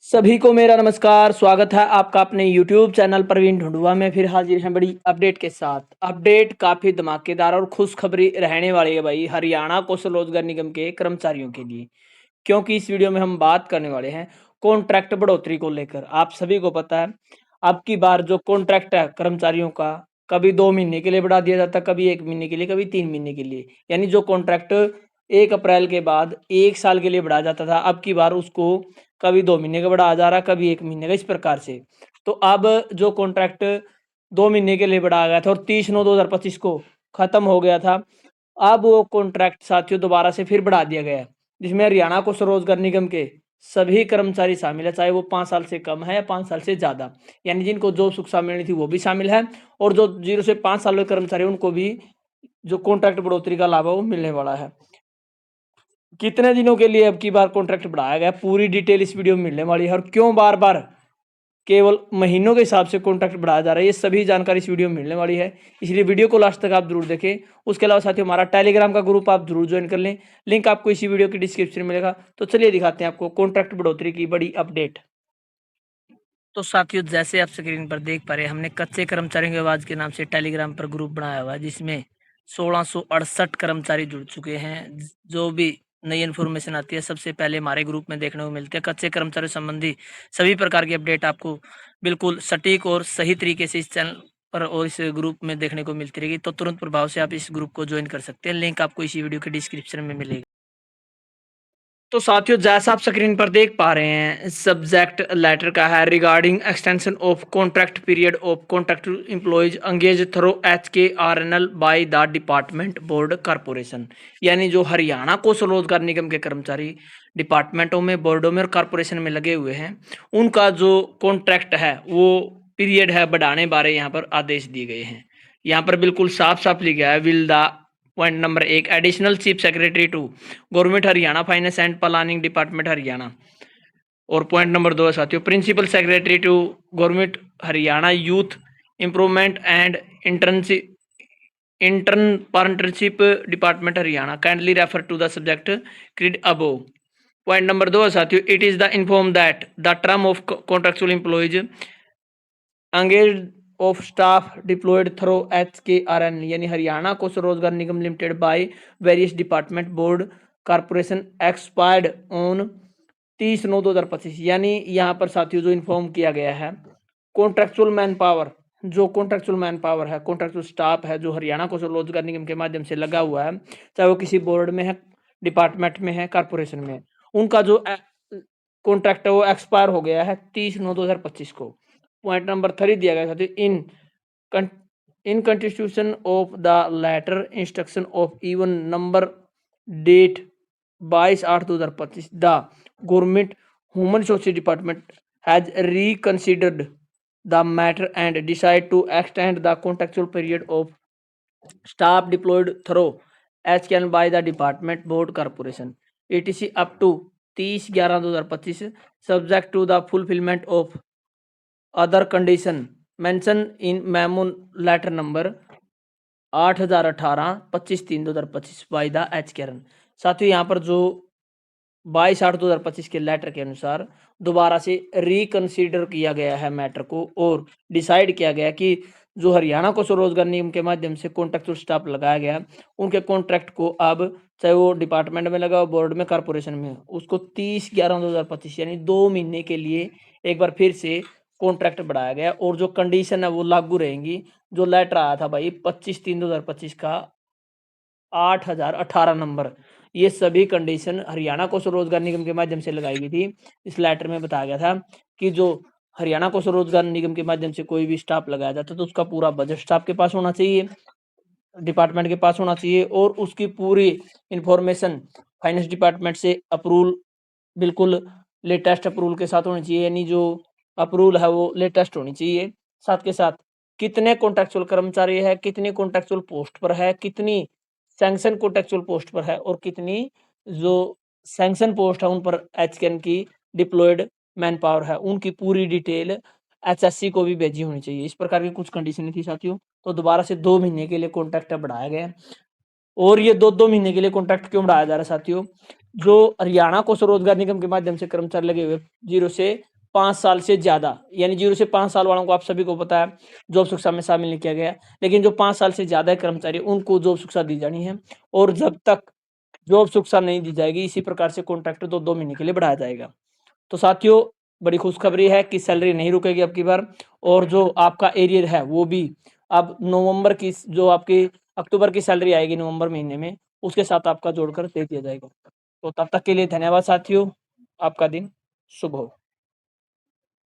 सभी को मेरा नमस्कार। स्वागत है आपका अपने YouTube चैनल प्रवीण ढूंढुआ में। फिर हाजिर हैं बड़ी अपडेट के साथ। अपडेट काफ़ी धमाकेदार और खुशखबरी रहने वाली है भाई हरियाणा कौशल रोजगार निगम के कर्मचारियों के लिए, क्योंकि इस वीडियो में हम बात करने वाले हैं कॉन्ट्रैक्ट बढ़ोतरी को लेकर। आप सभी को पता है अब की बार जो कॉन्ट्रैक्ट है कर्मचारियों का, कभी 2 महीने के लिए बढ़ा दिया जाता है, कभी 1 महीने के लिए, कभी 3 महीने के लिए। यानी जो कॉन्ट्रैक्ट 1 अप्रैल के बाद 1 साल के लिए बढ़ाया जाता था, अब की बार उसको कभी 2 महीने का बढ़ाया जा रहा है, कभी 1 महीने का, इस प्रकार से। तो अब जो कॉन्ट्रैक्ट 2 महीने के लिए बढ़ाया गया था और 30/9/2025 को खत्म हो गया था, अब वो कॉन्ट्रैक्ट साथियों दोबारा से फिर बढ़ा दिया गया है, जिसमें हरियाणा कौशल रोजगार निगम के सभी कर्मचारी शामिल है, चाहे वो 5 साल से कम है या 5 साल से ज्यादा। यानी जिनको जॉब सुविधा मिलनी थी वो भी शामिल है, और जो 0 से 5 साल के कर्मचारी उनको भी जो कॉन्ट्रैक्ट बढ़ोतरी का लाभ है वो मिलने वाला है। कितने दिनों के लिए अब की बार कॉन्ट्रैक्ट बढ़ाया गया, पूरी डिटेल इस वीडियो में मिलने वाली है। और क्यों बार बार केवल महीनों के हिसाब से कॉन्ट्रैक्ट बढ़ाया जा रहा है, ये सभी जानकारी इस वीडियो में मिलने वाली है, इसलिए वीडियो को लास्ट तक आप जरूर देखें। उसके अलावा साथियों हमारा टेलीग्राम का ग्रुप आप जरूर ज्वाइन कर लें, लिंक आपको इसी वीडियो की डिस्क्रिप्शन में मिलेगा। तो चलिए दिखाते हैं आपको कॉन्ट्रैक्ट बढ़ोतरी की बड़ी अपडेट। तो साथियों जैसे आप स्क्रीन पर देख पा रहे हैं, हमने कच्चे कर्मचारियों की आवाज के नाम से टेलीग्राम पर ग्रुप बनाया हुआ है, जिसमें 1668 कर्मचारी जुड़ चुके हैं। जो भी नई इन्फॉर्मेशन आती है सबसे पहले हमारे ग्रुप में देखने को मिलते हैं। कच्चे कर्मचारी संबंधी सभी प्रकार की अपडेट आपको बिल्कुल सटीक और सही तरीके से इस चैनल पर और इस ग्रुप में देखने को मिलती रहेगी। तो तुरंत प्रभाव से आप इस ग्रुप को ज्वाइन कर सकते हैं, लिंक आपको इसी वीडियो के डिस्क्रिप्शन में मिलेगा। तो साथियों जैसा आप स्क्रीन पर देख पा रहे हैं, सब्जेक्ट लेटर का है regarding extension of contract period of contract employees engage through HKRNL bye the department board corporation. यानी जो हरियाणा कौशल रोजगार निगम के कर्मचारी डिपार्टमेंटों में, बोर्डों में और कारपोरेशन में लगे हुए हैं, उनका जो कॉन्ट्रैक्ट है वो पीरियड है बढ़ाने बारे यहाँ पर आदेश दिए गए हैं। यहाँ पर बिल्कुल साफ साफ लिखा है, will the point number 1 additional chief secretary to government Haryana finance and planning department Haryana. और पॉइंट नंबर 2 है साथियों, principal secretary to government Haryana youth improvement and internship department Haryana kindly refer to the subject क्रिड अबोव। पॉइंट नंबर 2 है साथियों, it is the inform that the term of contractual employees engage of staff deployed through HKRN यानी हरियाणा कौशल रोजगार निगम limited by various department board corporation expired on 30/9/2025। यानी यहाँ पर साथियों जो inform किया गया है, कॉन्ट्रेक्चुअल मैन पावर, जो कॉन्ट्रेक्चुअल मैन पावर है, कॉन्ट्रेक्चुअल स्टाफ है जो हरियाणा कौशल रोजगार निगम के माध्यम से लगा हुआ है, चाहे वो किसी बोर्ड में है, डिपार्टमेंट में है, कारपोरेशन में है, उनका जो कॉन्ट्रैक्ट है वो एक्सपायर हो गया है 30/9/2025 को। पॉइंट नंबर 3 दिया गया था, in constitution of the letter instruction of even number date 22/8/2025 the government human resources department has reconsidered the matter and decide to extend the contractual period of staff deployed through HKN by the department board corporation ETC up to 30/11/2025 subject to the fulfilment of other condition mention in memo letter number 8018-25/3/2025 by the HKRN। साथियों यहाँ पर जो 22/8/2025 के letter के अनुसार दोबारा से reconsider किया गया है मैटर को, और डिसाइड किया गया कि जो हरियाणा कौशल रोजगार निगम के माध्यम से कॉन्ट्रेक्चुअल स्टाफ लगाया गया, उनके कॉन्ट्रैक्ट को अब चाहे वो डिपार्टमेंट में लगा हो, बोर्ड में, कारपोरेशन में, उसको 30/11/2025 यानी 2 महीने के लिए एक बार फिर से कॉन्ट्रैक्ट बढ़ाया गया, और जो कंडीशन है वो लागू रहेंगी। जो लेटर आया था भाई 25/3/2025 का 8018 नंबर, ये सभी कंडीशन हरियाणा कौशल रोजगार निगम के माध्यम से लगाई गई थी। इस लेटर में बताया गया था कि जो हरियाणा कौशल रोजगार निगम के माध्यम से कोई भी स्टाफ लगाया जाता है तो उसका पूरा बजट स्टाफ के पास होना चाहिए, डिपार्टमेंट के पास होना चाहिए, और उसकी पूरी इंफॉर्मेशन फाइनेंस डिपार्टमेंट से अप्रूवल बिल्कुल लेटेस्ट अप्रूवल के साथ होनी चाहिए। यानी जो अप्रूवल है वो लेटेस्ट होनी चाहिए। साथ के साथ कितने कॉन्ट्रेक्चुअल कर्मचारी है, कितनी कॉन्ट्रेक्चुअल पोस्ट पर है, कितनी सैंक्शन कॉन्ट्रेक्चुअल पोस्ट पर है, और कितनी जो सैंक्शन पोस्ट है उन पर HKN की डिप्लॉयड मैन पावर है, उनकी पूरी डिटेल HSC को भी भेजी होनी चाहिए। इस प्रकार की कुछ कंडीशन थी साथियों। तो दोबारा से 2 महीने के लिए कॉन्ट्रैक्ट बढ़ाया गया। और ये 2-2 महीने के लिए कॉन्ट्रैक्ट क्यों बढ़ाया जा रहा है साथियों? जो हरियाणा कौशल रोजगार निगम के माध्यम से कर्मचारी लगे हुए 0 से 5 साल से ज़्यादा, यानी 0 से 5 साल वालों को आप सभी को पता है जॉब सुरक्षा में शामिल नहीं किया गया है। लेकिन जो 5 साल से ज़्यादा कर्मचारी उनको जॉब सुरक्षा दी जानी है, और जब तक जॉब सुरक्षा नहीं दी जाएगी इसी प्रकार से कॉन्ट्रैक्ट 2 महीने के लिए बढ़ाया जाएगा। तो साथियों, बड़ी खुशखबरी है कि सैलरी नहीं रुकेगी अब की बार, और जो आपका एरियर है वो भी अब नवंबर की जो आपकी अक्टूबर की सैलरी आएगी नवंबर महीने में, उसके साथ आपका जोड़कर दे दिया जाएगा। तो तब तक के लिए धन्यवाद साथियों, आपका दिन शुभ हो।